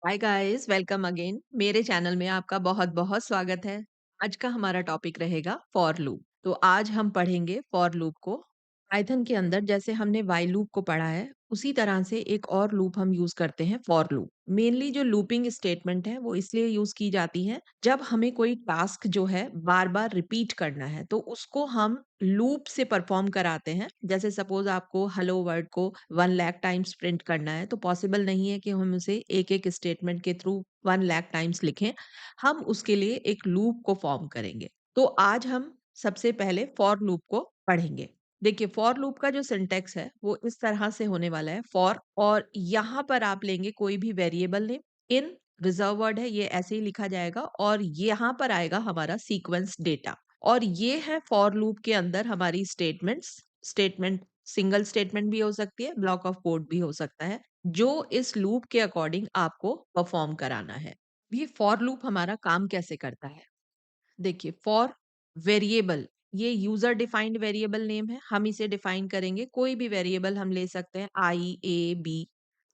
Hi guys, welcome again. मेरे channel में आपका बहुत-बहुत स्वागत है। आज का हमारा टॉपिक रहेगा फॉर लूप। तो आज हम पढ़ेंगे फॉर लूप को। पाइथन के अंदर जैसे हमने व्हाइल लूप को पढ़ा है, उसी तरह से एक और लूप हम यूज़ करते हैं फॉर लूप। मेनली जो लूपिंग स्टेटमेंट है, वो इसलिए यूज़ की जाती है, जब हमें कोई टास्क जो है बार-बार रिपीट करना है, तो उसको हम लूप से परफॉर्म कराते हैं। जैसे सपोज़ आपको हेलो वर्ल्ड को 1 लाख टाइम्स प्रिंट करना है, तो पॉसिबल नहीं है कि हम उसे एक-एक स्टेटमेंट के थ्रू 1 लाख टाइम्स लिखें। हम उसके लिए एक लूप को फॉर्म करेंगे। तो आज हम सबसे पहले फॉर लूप को पढ़ेंगे। देखिए, फॉर लूप का जो सिंटैक्स है, वो इस तरह से होने वाला है। फॉर और यहाँ पर आप लेंगे कोई भी वेरिएबल नेम। इन रिजर्व वर्ड है, ये ऐसे ही लिखा जाएगा और यहाँ पर आएगा हमारा सीक्वेंस डेटा। और ये है फॉर लूप के अंदर हमारी स्टेटमेंट्स। स्टेटमेंट सिंगल स्टेटमेंट भी हो सकती है, ब्लॉक ऑफ कोड भी हो सकता है, जो इस लूप के अकॉर्डिंग आपको परफॉर्म कराना है। ये फॉर लूप हमारा काम कैसे करता है? देखिए, फॉर वेरिएबल, ये यूजर डिफाइंड वेरिएबल नेम है। हम इसे डिफाइन करेंगे, कोई भी वेरिएबल हम ले सकते हैं, आई ए बी।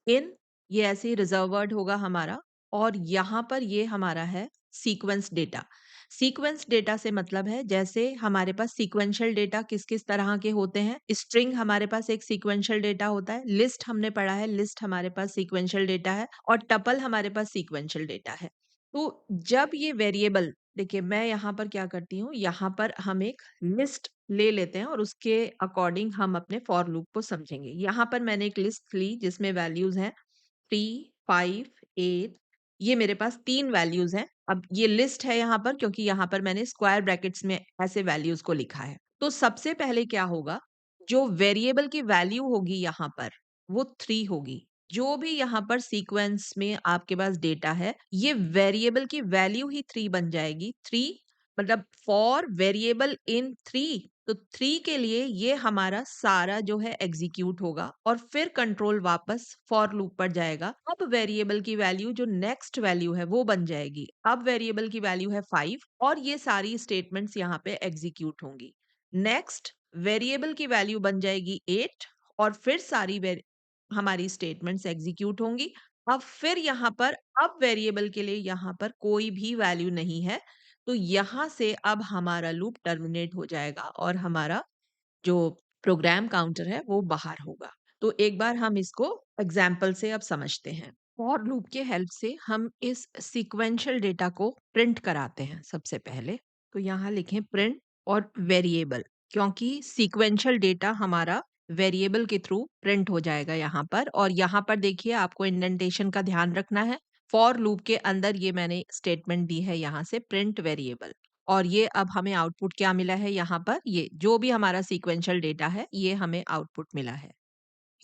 इन, ये ऐसे ही रिजर्व वर्ड होगा हमारा। और यहाँ पर ये हमारा है सीक्वेंस डेटा। सीक्वेंस डेटा से मतलब है, जैसे हमारे पास सीक्वेंशियल डेटा किस किस तरह के होते हैं। स्ट्रिंग हमारे पास एक सीक्वेंशियल डेटा होता है, लिस्ट हमने पढ़ा है, लिस्ट हमारे पास सीक्वेंशियल डेटा है, और टपल हमारे पास सीक्वेंशियल डेटा है। तो जब ये वेरिएबल, देखिए मैं यहाँ पर क्या करती हूँ, यहाँ पर हम एक लिस्ट ले लेते हैं और उसके अकॉर्डिंग हम अपने फॉर लूप को समझेंगे। यहाँ पर मैंने एक लिस्ट ली जिसमें वैल्यूज हैं 3, 5, 8। ये मेरे पास 3 वैल्यूज हैं। अब ये लिस्ट है यहाँ पर, क्योंकि यहाँ पर मैंने स्क्वायर ब्रैकेट्स में ऐसे वैल्यूज को लिखा है। तो सबसे पहले क्या होगा, जो वेरिएबल की वैल्यू होगी यहाँ पर, वो 3 होगी। जो भी यहाँ पर सीक्वेंस में आपके पास डेटा है, ये वेरिएबल की वैल्यू ही 3 बन जाएगी। 3 मतलब फॉर वेरिएबल इन 3, तो 3 के लिए ये हमारा सारा जो है एग्जीक्यूट होगा और फिर कंट्रोल वापस फॉर लूप पर जाएगा। अब वेरिएबल की वैल्यू जो नेक्स्ट वैल्यू है वो बन जाएगी। अब वेरिएबल की वैल्यू है 5 और ये सारी स्टेटमेंट्स यहाँ पे एग्जीक्यूट होंगी। नेक्स्ट वेरिएबल की वैल्यू बन जाएगी 8 और फिर सारी हमारी स्टेटमेंट्स एग्जीक्यूट होंगी। अब फिर यहाँ पर, अब वेरिएबल के लिए यहाँ पर कोई भी वैल्यू नहीं है, तो यहाँ से अब हमारा लूप टर्मिनेट हो जाएगा और हमारा जो प्रोग्राम काउंटर है वो बाहर होगा। तो एक बार हम इसको एग्जाम्पल से अब समझते हैं। फॉर लूप के हेल्प से हम इस सीक्वेंशियल डेटा को प्रिंट कराते हैं सबसे पहले। तो यहाँ लिखें प्रिंट और वेरिएबल, क्योंकि सीक्वेंशियल डेटा हमारा वेरिएबल के थ्रू प्रिंट हो जाएगा यहाँ पर। और यहाँ पर देखिए, आपको इंडेंटेशन का ध्यान रखना है। फॉर लूप के अंदर ये मैंने स्टेटमेंट दी है यहाँ से, प्रिंट वेरिएबल। और ये अब हमें आउटपुट क्या मिला है यहाँ पर, ये जो भी हमारा सीक्वेंशियल डेटा है, ये हमें आउटपुट मिला है।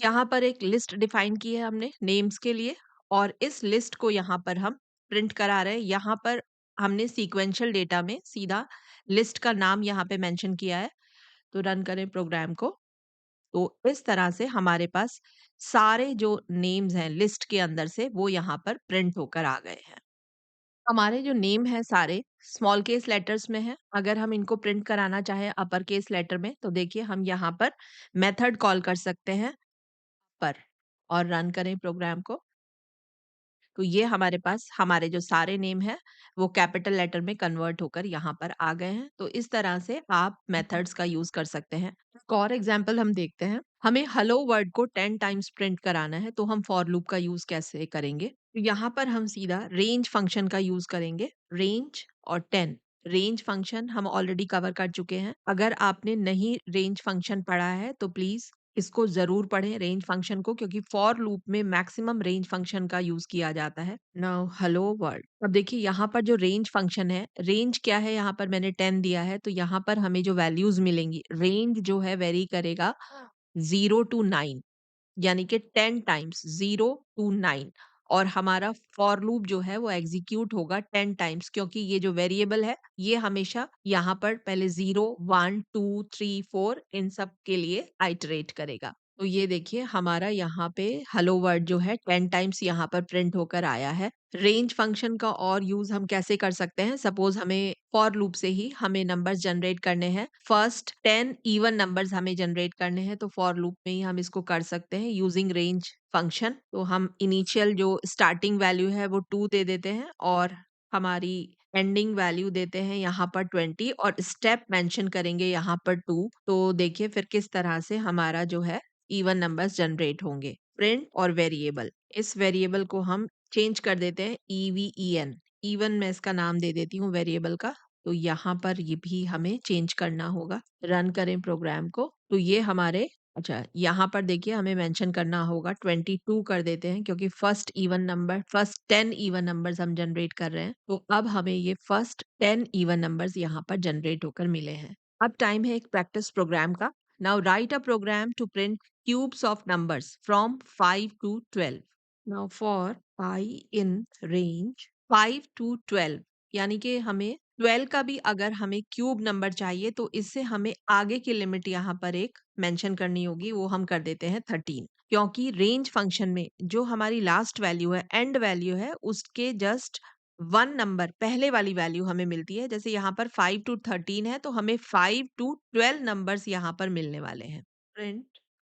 यहाँ पर एक लिस्ट डिफाइन की है हमने नेम्स के लिए, और इस लिस्ट को यहाँ पर हम प्रिंट करा रहे हैं। यहाँ पर हमने सीक्वेंशियल डेटा में सीधा लिस्ट का नाम यहाँ पे मेंशन किया है। तो रन करें प्रोग्राम को। तो इस तरह से हमारे पास सारे जो नेम्स हैं लिस्ट के अंदर से, वो यहाँ पर प्रिंट होकर आ गए हैं। हमारे जो नेम है सारे स्मॉल केस लेटर्स में है। अगर हम इनको प्रिंट कराना चाहें अपर केस लेटर में, तो देखिए हम यहाँ पर मेथड कॉल कर सकते हैं पर, और रन करें प्रोग्राम को। तो ये हमारे पास हमारे जो सारे नेम हैं वो कैपिटल लेटर में कन्वर्ट होकर यहाँ पर आ गए हैं। तो इस तरह से आप मेथड्स का यूज कर सकते हैं। एक और एग्जांपल हम देखते हैं। हमें हेलो वर्ड को 10 टाइम्स प्रिंट कराना है, तो हम फॉर लूप का यूज कैसे करेंगे? तो यहाँ पर हम सीधा रेंज फंक्शन का यूज करेंगे। रेंज और 10। रेंज फंक्शन हम ऑलरेडी कवर कर चुके हैं। अगर आपने नहीं रेंज फंक्शन पढ़ा है, तो प्लीज इसको ज़रूर पढ़ें रेंज फंक्शन को, क्योंकि फॉर लूप में मैक्सिमम रेंज फंक्शन का यूज़ किया जाता है। Now hello world. अब देखिए यहाँ पर जो रेंज फंक्शन है, रेंज क्या है, यहाँ पर मैंने 10 दिया है, तो यहाँ पर हमें जो वैल्यूज़ मिलेंगी, रेंज जो है वेरी करेगा 0 टू 9, यानी कि 10 टाइम्स 0 टू 9। और हमारा फॉर लूप जो है वो एग्जीक्यूट होगा 10 टाइम्स, क्योंकि ये जो वेरिएबल है ये हमेशा यहाँ पर पहले 0, 1, 2, 3, 4 इन सब के लिए आइटरेट करेगा। तो ये देखिए हमारा यहाँ पे हेलो वर्ड जो है 10 टाइम्स यहाँ पर प्रिंट होकर आया है। रेंज फंक्शन का और यूज़ हम कैसे कर सकते हैं? सपोज़ हमें फॉर लूप से ही हमें नंबर्स जनरेट करने हैं। फर्स्ट 10 इवन नंबर्स हमें जनरेट करने हैं, तो फॉर लूप में ही हम इसको कर सकते हैं यूजिंग रेंज फंक्शन। तो हम इनिशियल जो स्टार्टिंग वैल्यू है वो 2 दे देते हैं और हमारी एंडिंग वैल्यू देते हैं यहाँ पर 20 और स्टेप मेंशन करेंगे यहाँ पर 2। तो देखिए फिर किस तरह से हमारा जो है इवन नंबर्स जनरेट होंगे। प्रिंट और वेरिएबल, इस वेरिएबल को हम चेंज कर देते हैं ईवीईएन। इवन मैं इसका नाम दे देती हूँ वेरिएबल का। तो यहाँ पर ये भी हमें चेंज करना होगा। रन करें प्रोग्राम को। तो ये हमारे अच्छा, यहाँ पर देखिए हमें मेंशन करना होगा 22 कर देते हैं, क्योंकि फर्स्ट 10 इवन नंबर्स हम जनरेट कर रहे हैं। तो अब हमें ये फर्स्ट 10 इवन नंबर्स यहाँ पर जनरेट होकर मिले हैं। अब टाइम है एक प्रैक्टिस प्रोग्राम का। Now write a program to print cubes of numbers from 5 to 12. Now for I in range 5 to 12, यानी कि हमें 12 का भी अगर हमें क्यूब नंबर चाहिए तो इससे हमें आगे की लिमिट यहाँ पर एक मेंशन करनी होगी, वो हम कर देते हैं 13। क्योंकि रेंज फंक्शन में जो हमारी लास्ट वैल्यू है, एंड वैल्यू है, उसके जस्ट 1 नंबर पहले वाली वैल्यू हमें मिलती है। जैसे यहाँ पर 5 टू 13 है, तो हमें 5 टू 12 नंबर्स यहाँ पर मिलने वाले हैं। प्रिंट।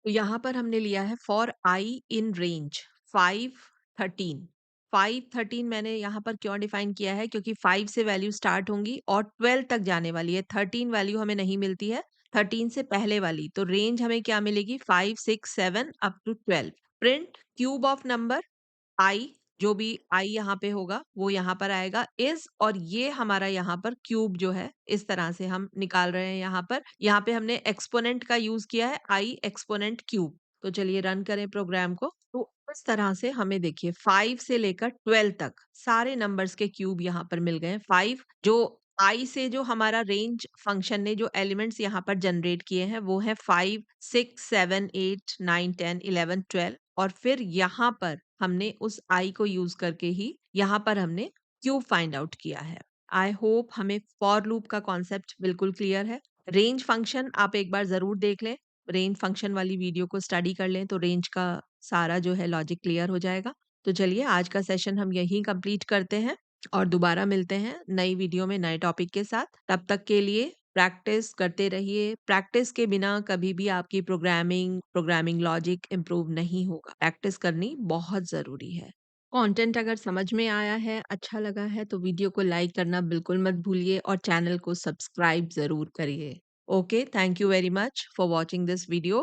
तो यहाँ पर हमने लिया है फॉर आई इन रेंज 5 13। 5 13 मैंने यहाँ पर क्यों डिफाइन किया है? क्योंकि 5 से वैल्यू स्टार्ट होंगी और 12 तक जाने वाली है। 13 वैल्यू हमें नहीं मिलती है, 13 से पहले वाली। तो रेंज हमें क्या मिलेगी? 5 6 7 up to 12। Print cube of number i, जो भी आई यहाँ पे होगा वो यहाँ पर आएगा इज, और ये हमारा यहाँ पर क्यूब जो है इस तरह से हम निकाल रहे हैं। यहाँ पे हमने एक्सपोनेंट का यूज किया है, आई एक्सपोनेंट क्यूब। तो चलिए रन करें प्रोग्राम को। तो इस तरह से हमें देखिए 5 से लेकर 12 तक सारे नंबर्स के क्यूब यहाँ पर मिल गए हैं। 5 जो आई से जो हमारा रेंज फंक्शन ने जो एलिमेंट्स यहाँ पर जनरेट किए हैं वो है 5 6 7 8 9 10 11 12, और फिर यहाँ पर हमने उस आई को यूज करके ही यहाँ पर हमने क्यूब फाइंड आउट किया है। आई होप हमें फॉर लूप का कॉन्सेप्ट बिल्कुल क्लियर है। रेंज फंक्शन आप एक बार जरूर देख लें, रेंज फंक्शन वाली वीडियो को स्टडी कर लें तो रेंज का सारा जो है लॉजिक क्लियर हो जाएगा। तो चलिए आज का सेशन हम यहीं कंप्लीट करते हैं और दोबारा मिलते हैं नई वीडियो में नए टॉपिक के साथ। तब तक के लिए प्रैक्टिस करते रहिए। प्रैक्टिस के बिना कभी भी आपकी प्रोग्रामिंग लॉजिक इम्प्रूव नहीं होगा। प्रैक्टिस करनी बहुत ज़रूरी है। कंटेंट अगर समझ में आया है, अच्छा लगा है, तो वीडियो को लाइक करना बिल्कुल मत भूलिए और चैनल को सब्सक्राइब ज़रूर करिए। Okay, thank you very much for watching this video.